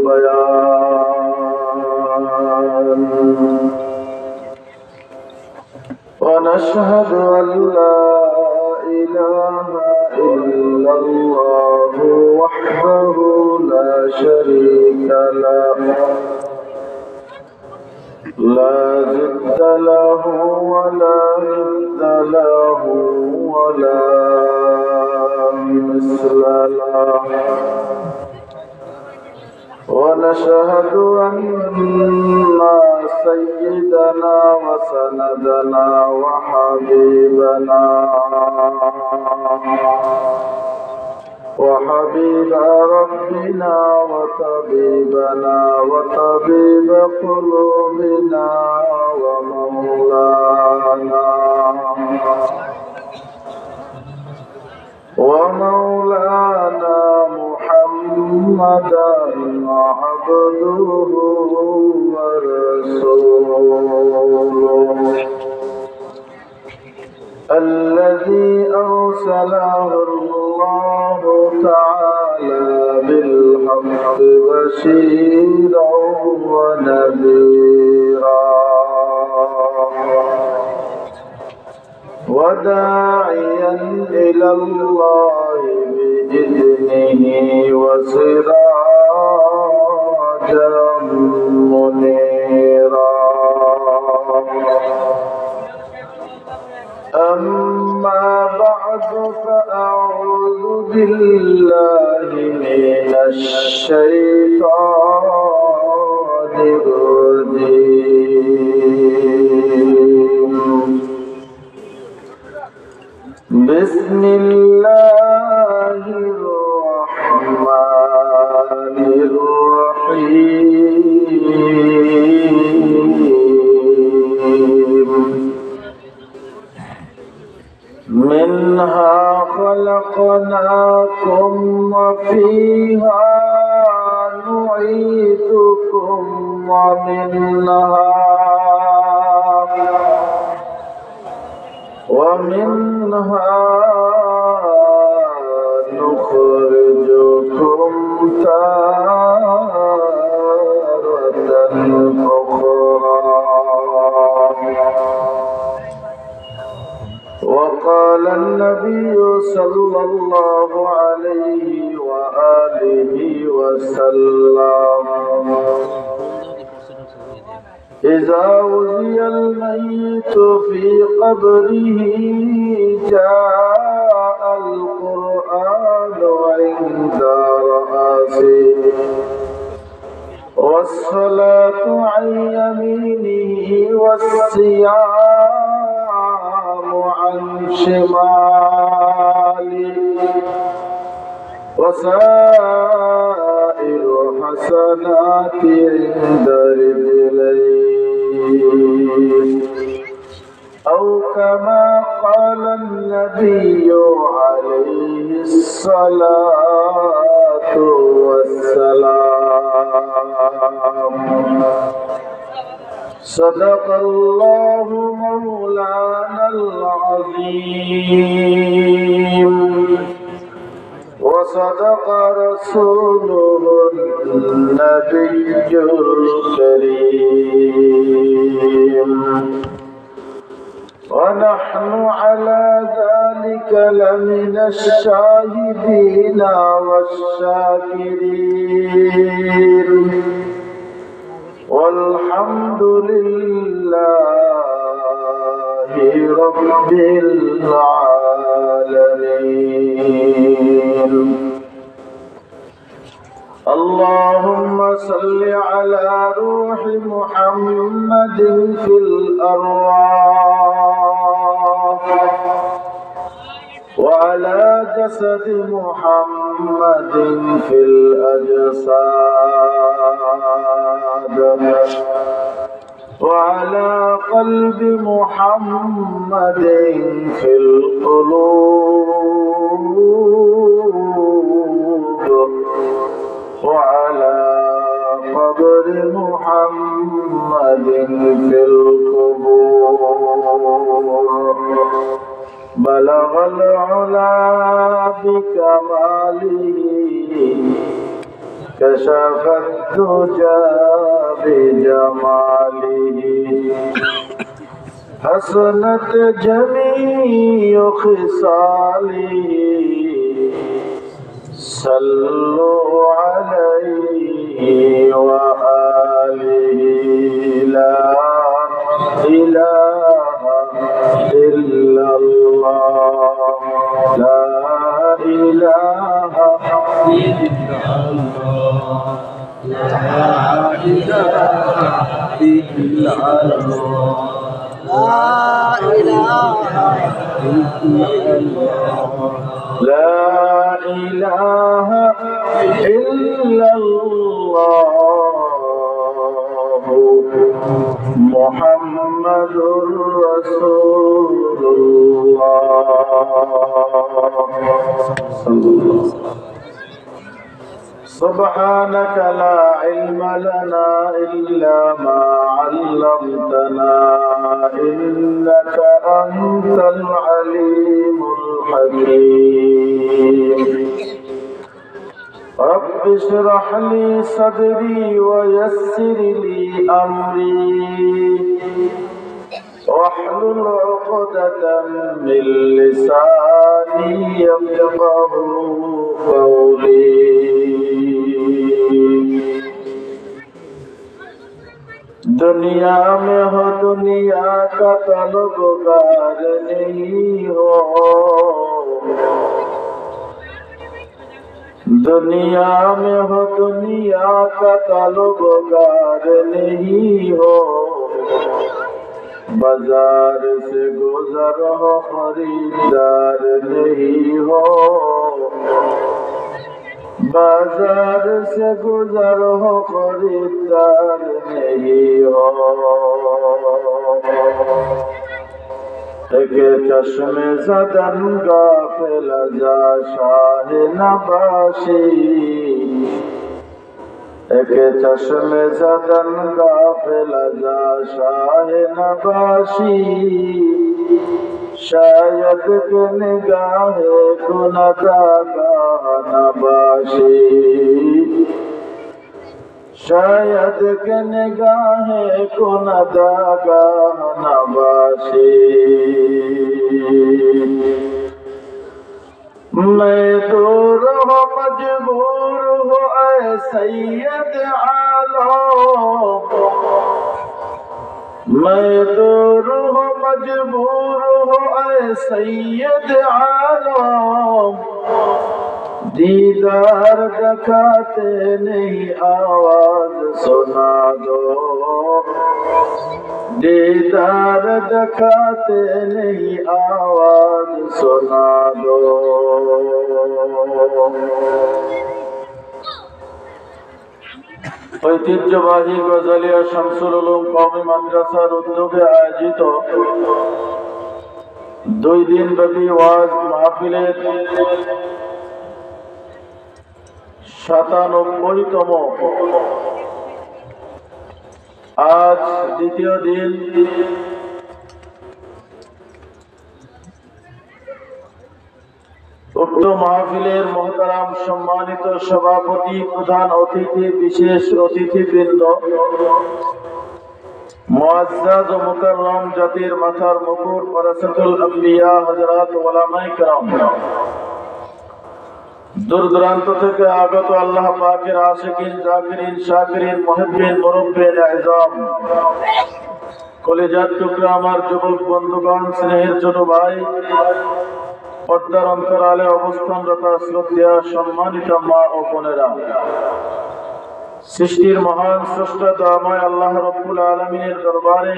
البيان ونشهد أن لا إله إلا الله وحده لا شريك له لا ضد له ولا ند له ولا مثل له ونشهد أن سيدنا وسندنا وحبيب ربنا وطبيبنا وطبيب قلوبنا ومولانا محمدا عبده ورسوله الذي أرسله الله تعالى بالحق بشيرا ونذيرا وداعيا إلى الله بإذنه وسراجا منيرا أما بعد فأعوذ بالله من الشيطان الرجيم بسم الله الرحمن الرحيم منها خلقناكم وفيها نعيدكم ومنها نخرجكم تارة أخرى وقال النبي صلى الله عليه وآله وسلم إذا وزي الميت في قبره جاء القرآن عند رأسه والصلاة عن يمينه والصيام عن شماله وسائر حسنات عند رجليه أو كما قال النبي عليه الصلاة والسلام صدق الله مولانا العظيم وصدق رسوله النبي الكريم ونحن على ذلك لمن الشاهدين والشاكرين والحمد لله رب العالمين اللهم صل على روح محمد في الأرواح وعلى جسد محمد في الأجساد وعلى قلب محمد في القلوب وعلى قبر محمد في القبور بلغ العلا بكماله كشف الدجى بجماله حسنت جميع خصاله صلوا عليه وآله لا إله إلا الله لا إله إلا الله لا إله إلا الله لا إله إلا الله لا إله إلا الله محمد رسول الله سبحانك لا علم لنا إلا ما علمتنا إنك أنت العليم الحكيم رب اشرح لي صدري ويسر لي أمري واحلل عقدة من لساني يفقه قولي दुनिया में हो दुनिया का तलबगार नहीं हो दुनिया में हो दुनिया का तलबगार नहीं हो बाजार से गुजर हो खरीदार नहीं हो बाजार से गुजर हो खरीदार नहीं हो एक चश्मे ज़दन गाफिल जा शाह नबाशी एक चश्मे ज़दन गाफिल जा शाह नबाशी शायद के निगाह कुनदागाह नबाशी शायद के निगाह कुनदागाह नबाशी मैं दूर हो मजबूर हो ऐ सैयद आलम मैं दूर हो मजबूर हो ऐ सैयद आलम दीदार दिखाते नहीं आवाज सुना दो दीदार दिखाते नहीं आवाज सुना दो ঐতিহ্যবাহী গজালিয়া শামসুল উলুম কওমি মাদ্রাসার উদ্যোগে আয়োজিত 2 দিন ব্যাপী ওয়াজ মাহফিলের 97তম আজ দ্বিতীয় দিন উক্ত মাহফিলের মহতারাম সম্মানিত সভাপতি প্রধান অতিথি বিশেষ অতিথিবৃন্দ মুআজ্জাজ ও মুকাররম জাতির মাথার মুকুট ওয়ারাসাতুল আম্বিয়া হযরত উলামায়ে কেরাম দূর দূরান্ত থেকে আগত আল্লাহ পাকের আশিকিন জাকিরিন শাকিরিন মুহিব্বিন মুরব্বিন আযম কলিজার টুকরা আমার যুবক বন্ধুগণ স্নেহের ছোট ভাই পর্দার অন্তরালে অবস্থানরত শ্রদ্ধেয় সম্মানিত মা ও বোনেরা সৃষ্টির মহান স্রষ্টা দয়াময় আল্লাহ রাব্বুল আলামিনের দরবারে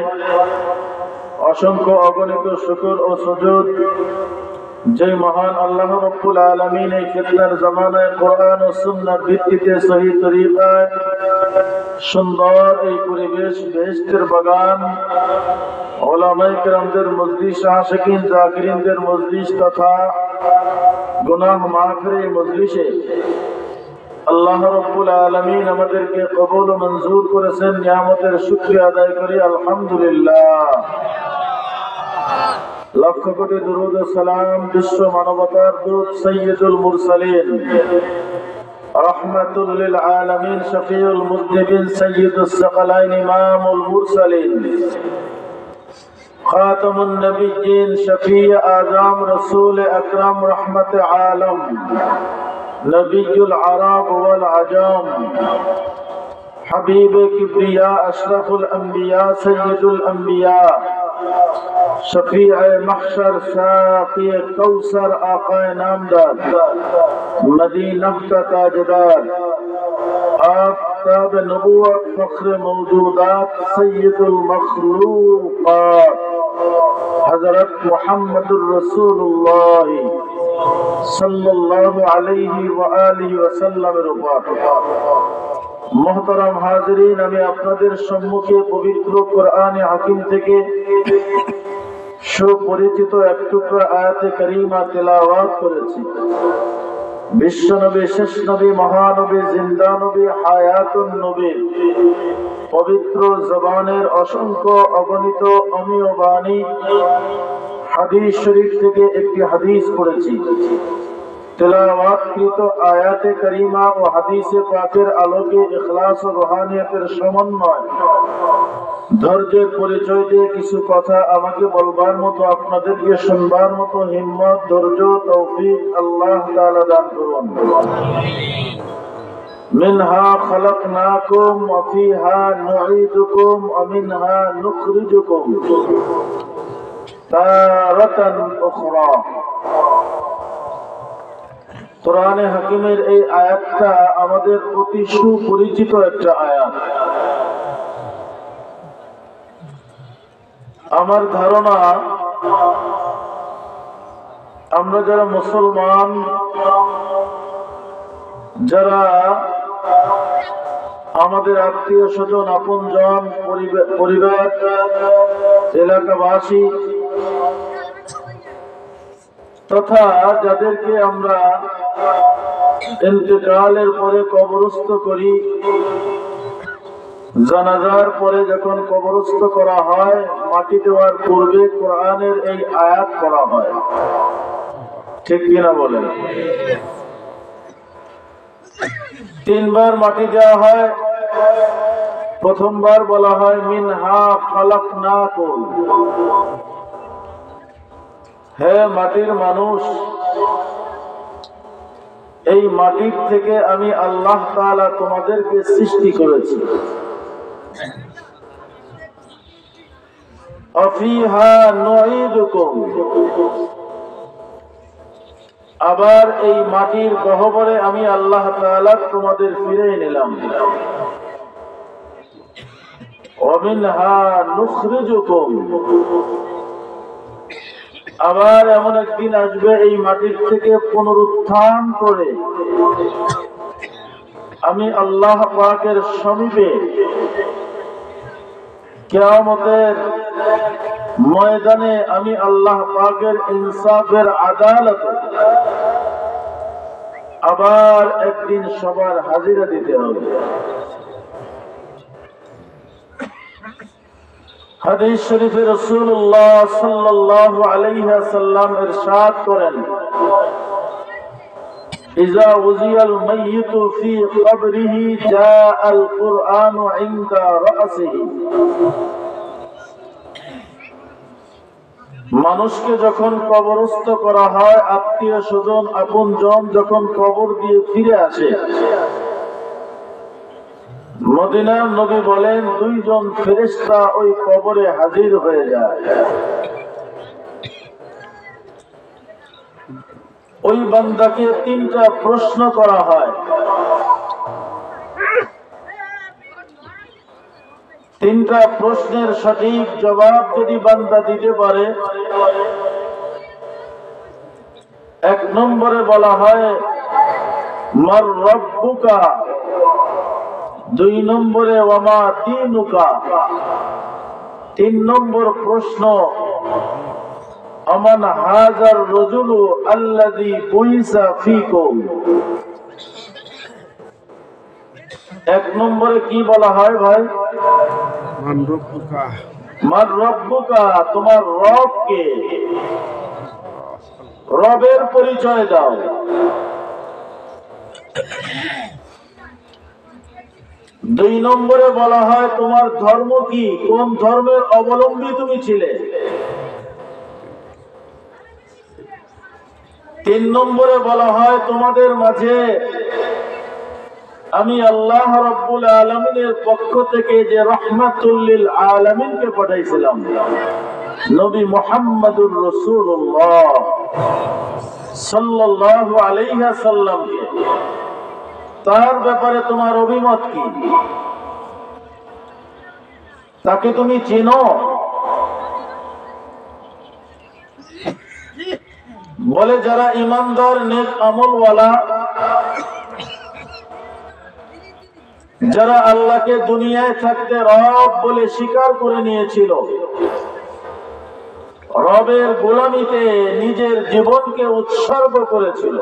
অসংখ্য অগণিত শুকর ও সুজুদ যে মহান আল্লাহ রাব্বুল আলামিন এই ফিতনার জামানায় কোরআন ও সুন্নাহর ভিত্তিতে সহিহ তরিকায় সুন্দর এই পরিবেশ বেহেশতের বাগান উলামায়ে কেরামদের মজলিস আশিকিন জাকিরিনদের মজলিস তথা গুনাহ মাফের মজলিসে আল্লাহ রাব্বুল আলামিন আমাদেরকে কবুল ও মঞ্জুর করেছেন নিয়ামতের শুকরিয়া আদায় করি আলহামদুলিল্লাহ লক্ষ কোটি দরুদ ও সালাম বিশ্ব মানবতার দূত সাইয়্যিদুল মুরসালিন رحمة للعالمين شفيع المذنبين سيد الثقلين إمام المرسلين خاتم النبيين شفيع آدم رسول أكرم رحمة عالم نبي العرب والعجام حبيب كبرياء أشرف الأنبياء سيد الأنبياء شفيع محشر ساقي كوثر آقا نامدار مدینہ کا تاجدار آفتاب نبوت فخر موجودات سید المخلوقات حضرت محمد رسول اللہ صلی اللہ علیہ وآلہ وسلم رفات محترم হাজিরিন, আমি আপনাদের সম্মুখে পবিত্র কোরআনে হাকিম থেকে সুপরিচিত এক টুকরা আয়াতে কারিমা তেলাওয়াত করেছি। বিশ্ব নবী, শেষ নবী, মহানবী, জিন্দা নবী, হায়াতুন নবী পবিত্র জবানের অসংখ্য অগণিত অমীয় বাণী হাদিস শরীফ থেকে একটি হাদিস পড়েছি। তেলাওয়াতকৃত আয়াতে কারিমা ও হাদিসে পাকের আলোকে ইখলাস ও রুহানিয়তের সমন্বয় ধৈর্যের পরিচয় দিয়ে কিছু কথা আমাকে বলবার মতো, আপনাদেরকে শুনবার মতো হিম্মত, ধৈর্য, তৌফিক আল্লাহ তাআলা দান করুন। মিনহা খালাকনাকুম ওয়া ফিহা নুঈদুকুম ওয়া মিনহা নুখরিজুকুম তারাতান উখরা। কোরআনে হাকিমের এই আয়াতটা আমাদের অতি সুপরিচিত একটা আয়াত। আমার ধারণা আমরা যারা মুসলমান, যারা আমাদের আত্মীয় স্বজন, আপনজন, পরিবার, এলাকাবাসী তথা যাদেরকে আমরা ইন্তেকালের পরে কবরস্থ করি, জানাজার পরে যখন কবরস্থ করা হয়, মাটি দেওয়ার পূর্বে কোরআনের এই আয়াত পড়া হয়, ঠিক কিনা বলেন? তিনবার মাটি দেওয়া হয়। প্রথমবার বলা হয় মিনহা খালাকনাকুম, হে মাটির মানুষ, এই মাটির থেকে আমি আল্লাহ তাআলা তোমাদেরকে সৃষ্টি করেছি। আফিহা নুঈদুকুম, আবার এই মাটির গহ্বরে আমি আল্লাহ তাআলা তোমাদের ফিরিয়ে নিলাম। ওয়া মিনহা নুখরিজুকুম, আবার এমন একদিন আসবে এই মাটির থেকে পুনরুত্থান করে আমি আল্লাহ পাকের সমীপে কিয়ামতের ময়দানে আমি আল্লাহ পাকের ইনসাফের আদালতে আবার একদিন সবার হাজিরা দিতে হবে। হাদিস শরীফে রাসূলুল্লাহ সাল্লাল্লাহু আলাইহি ওয়াসাল্লাম ইরশাদ করেন, ইযা উযিয়াল মাইয়িতু ফি কবরিহি জাআল কুরআনু ইনদা রাসিহি, মানুষকে যখন কবরস্থ করা হয়, আত্মীয় স্বজন, আপনজন যখন কবর দিয়ে ফিরে আসে, মদিনার নবী বলেন দুইজন ফেরেশতা ওই কবরে হাজির হয়ে যায়। ওই বান্দাকে তিনটা প্রশ্ন করা হয়। তিনটা প্রশ্নের সঠিক জবাব যদি বান্দা দিতে পারে, এক নম্বরে বলা হয় মার রব্বুকা, দুই নম্বরে ওয়ামা দীনুকা, তিন নম্বর প্রশ্ন আমান হাজার রাজুলু আল্লাযী বুইসা ফীকুম। এক নম্বরে কি বলা হয় ভাই? মান রব্বুকা, মান রব্বুকা, তোমার রব কে? রবের পরিচয় দাও। দুই নম্বরে বলা হয় তোমার ধর্ম কি, কোন ধর্মের অবলম্বী তুমি ছিলে। তিন নম্বরে বলা হয় তোমাদের মাঝে আমি আল্লাহ রাব্বুল আলামিনের পক্ষ থেকে যে রাহমাতুল লিল আলামিনকে পাঠাইছিলাম, নবী মুহাম্মদুর রাসূলুল্লাহ সাল্লাল্লাহু আলাইহি ওয়াসাল্লামকে, তার ব্যাপারে তোমার অভিমত কি? তাকে তুমি চেনো? বলে যারা ইমানদার নেক আমলওয়ালা, যারা আল্লাহকে দুনিয়ায় থাকতে রব বলে স্বীকার করে নিয়েছিল, রবের গোলামিতে নিজের জীবনকে উৎসর্গ করেছিল,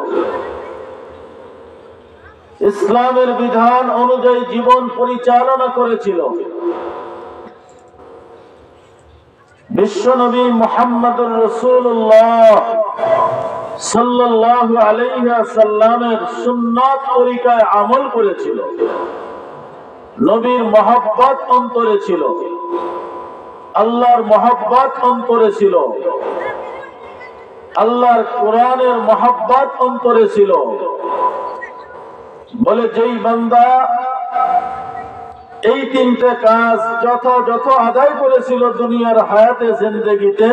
ইসলামের বিধান অনুযায়ী জীবন পরিচালনা করেছিল, বিশ্বনবী মুহাম্মদুর রাসূলুল্লাহ সাল্লাল্লাহু আলাইহি ওয়াসাল্লামের সুন্নাত তরিকায় আমল করেছিল, নবীর মহব্বত অন্তরে ছিল, আল্লাহর মহব্বত অন্তরে ছিল, আল্লাহর কোরআনের মহব্বত অন্তরে ছিল। বলে যেই বান্দা এই তিনটে কাজ যথাযথ আদায় করেছিল দুনিয়ার হায়াতে জিন্দেগিতে,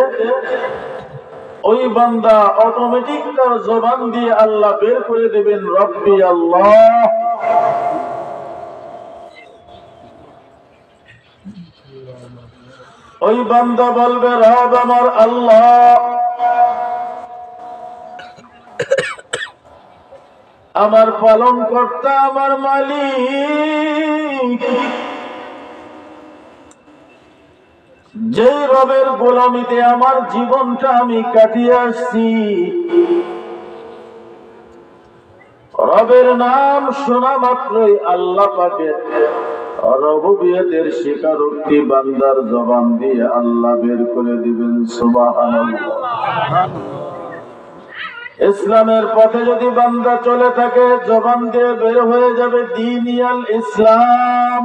ওই বান্দা অটোমেটিক তার জবান দিয়ে আল্লাহ বের করে দেবেন রব্বি আল্লাহ। ওই বান্দা বলবে রব আমার আল্লাহ, আমার পালন কর্তা, আমার মালিক, যে রবের গোলামিতে আমার জীবনটা আমি কাটিয়ে আসছি, রবের নাম শোনা মাত্রই আল্লাহ পাকের রবুবিয়তের স্বীকারোক্তি বান্দার জবান দিয়ে আল্লাহ বের করে দিবেন সুবহানাল্লাহ। ইসলামের পথে যদি বান্দা চলে থাকে, জবান দিয়ে বের হয়ে যাবে দীনিয়াল ইসলাম,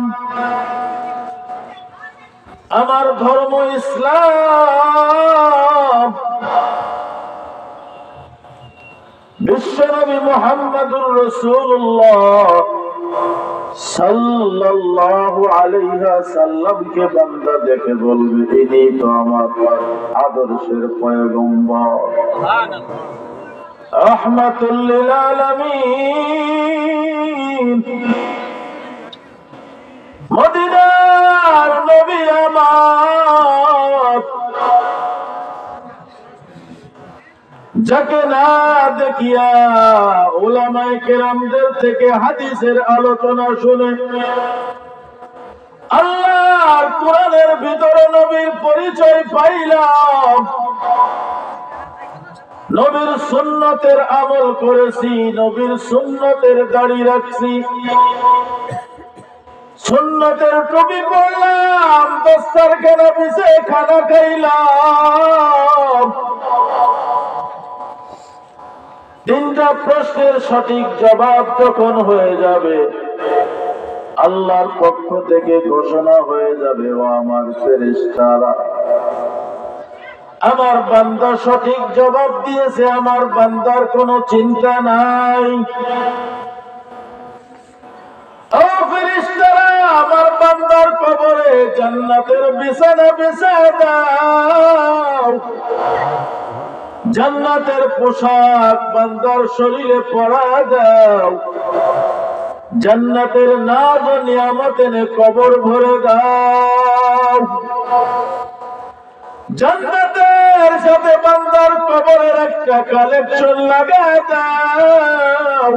আমার ধর্ম ইসলাম। বিশ্বনবী মুহাম্মদুর রাসূলুল্লাহ সাল্লাল্লাহু আলাইহি ওয়াসাল্লামকে বান্দা দেখে বলবে ইনি তো আমার আদর্শের পয়গম্বর, রাহমাতুল লিল আলামিন, মদিনার নবী আমার, যাকে না দেখিয়া উলামায়ে কেরামদের থেকে হাদিসের আলোচনা শুনে আল্লাহর কোরআনের ভিতরে নবীর পরিচয় পাইলাম, নবীর সুন্নতের আমল করেছি, নবীর সুন্নতের দাড়ি রাখছি, সুন্নতের টুপি পরলাম, দস্তারখানা বিছে খানা খাইলাম। তিনটা প্রশ্নের সঠিক জবাব যখন হয়ে যাবে, আল্লাহর পক্ষ থেকে ঘোষণা হয়ে যাবে, ও আমার ফেরেশতারা, আমার বান্দা সঠিক জবাব দিয়েছে, আমার বান্দার কোনো চিন্তা নাই। ও ফেরেশতারা, আমার বান্দার কবরে জান্নাতের বিছানা বিছায় দাও, জান্নাতের পোশাক বান্দার শরীরে পরা দাও, জান্নাতের নাজ ও নিয়ামত এনে কবর ভরে দাও, জান্নাতের সাথে বান্দার কবরের একটা কালেকশন লাগায় দাও,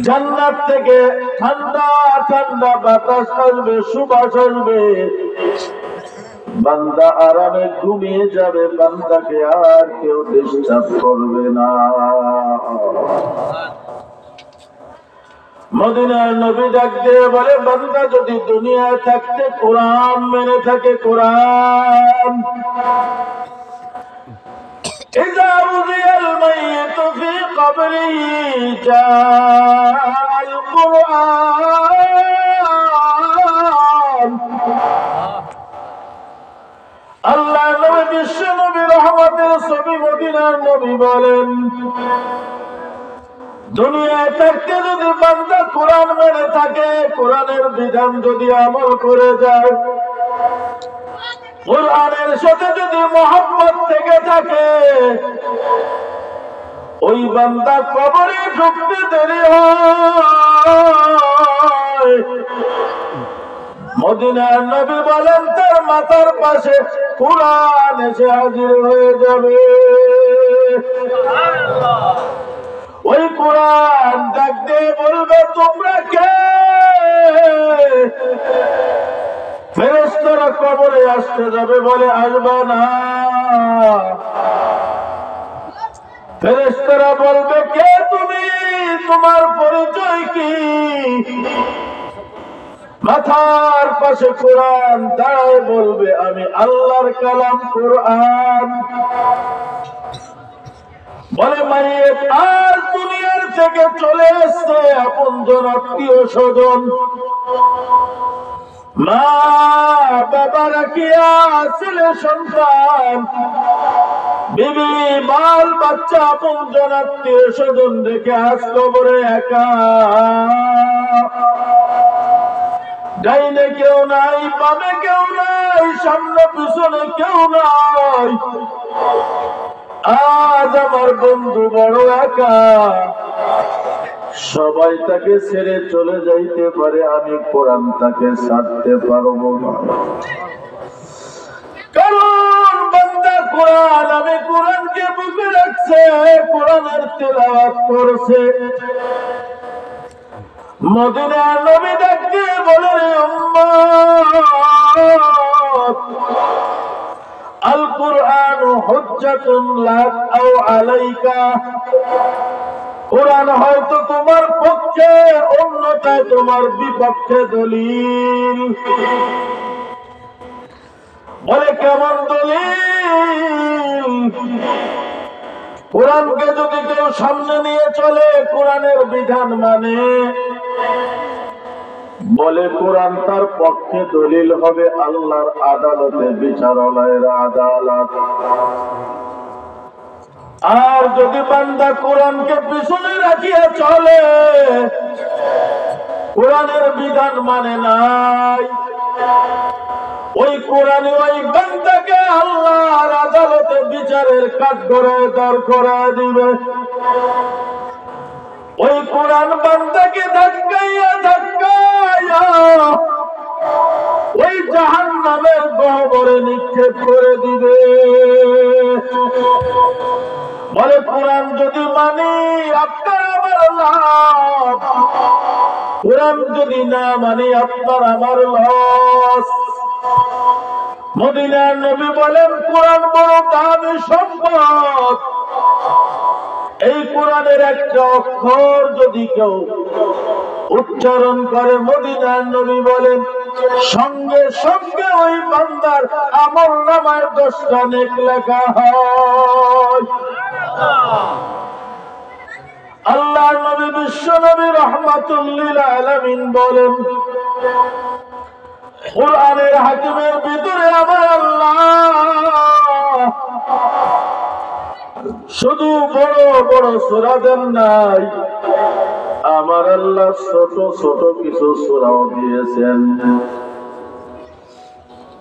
জান্নাত থেকে ঠান্ডা ঠান্ডা বাতাস আসবে, সুবাস আসবে, বান্দা আরামে ঘুমিয়ে যাবে, বান্দাকে আর কেউ ডিস্টার্ব করবে না। মদিনার নবী ডাক দিয়ে বলে, বান্দা যদি দুনিয়ায় থাকতে কোরআন মেনে থাকে, কোরআন ইযা উযিয়াল মাইয়িতু ফি قبله جاء القرآن আল্লাহ নবী বিশ্ব নবী রহমতের ছবি মদিনার নবী বলেন, দুনিয়ায় থাকতে যদি বান্দা কোরআন মেনে থাকে, কোরআনের বিধান যদি আমল করে যায়, কোরআনের সাথে যদি মহব্বত থেকে থাকে, ওই বান্দা কবরে ঢুকতে দেরি হয়। মদিনার নবী বলেন তার মাথার পাশে কোরআন এসে হাজির হয়ে যাবে। ওই কোরআন ডাক দিয়ে বলবে, তোমরা কে? ফেরেশতারা কবরে আসতে যাবে, বলে আসবে না। ফেরেশতারা বলবে, কে তুমি? তোমার পরিচয় কি? মাথার পাশে কোরআন দাঁড়ায় বলবে, আমি আল্লাহর কালাম কোরআন। বলে, মাইয়েত আজ দুনিয়ার থেকে চলে এসছে, আপনজন আত্মীয় স্বজন, মা বাবারা কি ছেলে সন্তান, বিবি বাল বাচ্চা, আপনজন আত্মীয় স্বজন রেখে আজ কবরে একা। ডাইনে কেউ নাই, বামে কেউ নাই, সামনে পিছনে কেউ নাই। আজ আমার বন্ধু বড় একা, সবাই তাকে ছেড়ে চলে যাইতে পারে, আমি কোরআন তাকে ছাড়তে পারবো না। কারণ বান্দা কোরআন, আমি কোরআনকে বুকে রাখছে, কোরআনের তেলাওয়াত করছে। মদিনার নবী ডাকতে বলে, উম্মত, আল কুরআন হুজ্জাতুন লাক আও আলাইকা। কোরআন হয়তো তোমার পক্ষে, অন্যথায় তোমার বিপক্ষে দলিল। বলে, কেমন দলিল? কোরআনকে যদি কেউ সামনে নিয়ে চলে, কোরআনের বিধান মানে, বলে কোরআন তার পক্ষে দলিল হবে আল্লাহর আদালতে, বিচারালয়ের আদালত। আর যদি বান্দা কোরআনকে পিছনে রাখিয়া চলে, কোরআনের বিধান মানে নাই, ওই কোরআনে ওই বান্দাকে আল্লাহর আদালতে বিচারের কাঠগড়ায় দাঁড় করায় দিবে। ওই কোরআন বান্দাকে ধাক্কাইয়া ধাক্কাইয়া ওই জাহান্নামের গহ্বরে নিক্ষেপ করে দিবে। বলে, কোরআন যদি মানি আপনার আমার লাভ, কোরআন যদি না মানি আপনার আমার লস। মদিনার নবী বলেন, কোরআন বড় দামি সম্পদ। এই কোরআনের একটা অক্ষর যদি কেউ উচ্চারণ করে, মদিনার নবী বলেন, সঙ্গে সঙ্গে ওই বান্দার আমলনামায় 10টা নেক লেখা হয়। আল্লাহর নবী বিশ্ব নবী রাহমাতুল লিল আলামিন বলেন, কোরআনের হাকিমের ভিতরে আমার আল্লাহ শুধু বড় বড় সূরা দেন নাই, আমার আল্লাহ ছোট ছোট কিছু সূরাও দিয়েছেন।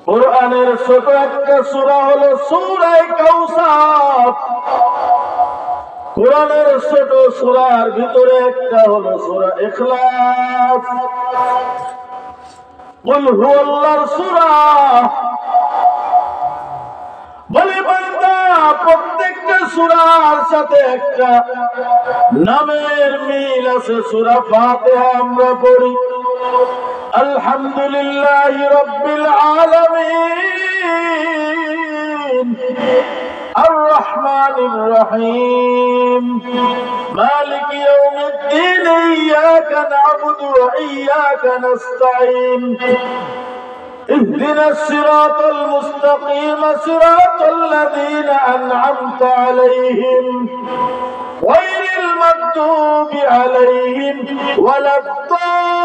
কোরআনের ছোট একটা সূরা হলো সূরা কাউসার। কোরআনের ছোট সূরার ভিতরে একটা হলো সূরা ইখলাস। কুল হুয়াল্লাহর সূরা। বলে বান্দা, প্রত্যেকটা সূরার সাথে একটা নামের মিল আছে। সূরা ফাতিহা আমরা পড়ি আলহামদুলিল্লাহি রাব্বিল আলামিন আর রহমানির রহিম মালিকি ইয়াউমিদ্দিন ইয়্যাকা না'বুদু ওয়া ইয়্যাকা নাস্তাঈন اهدنا الصراط المستقيم صراط الذين أنعمت عليهم غير المغضوب عليهم ولا الضالين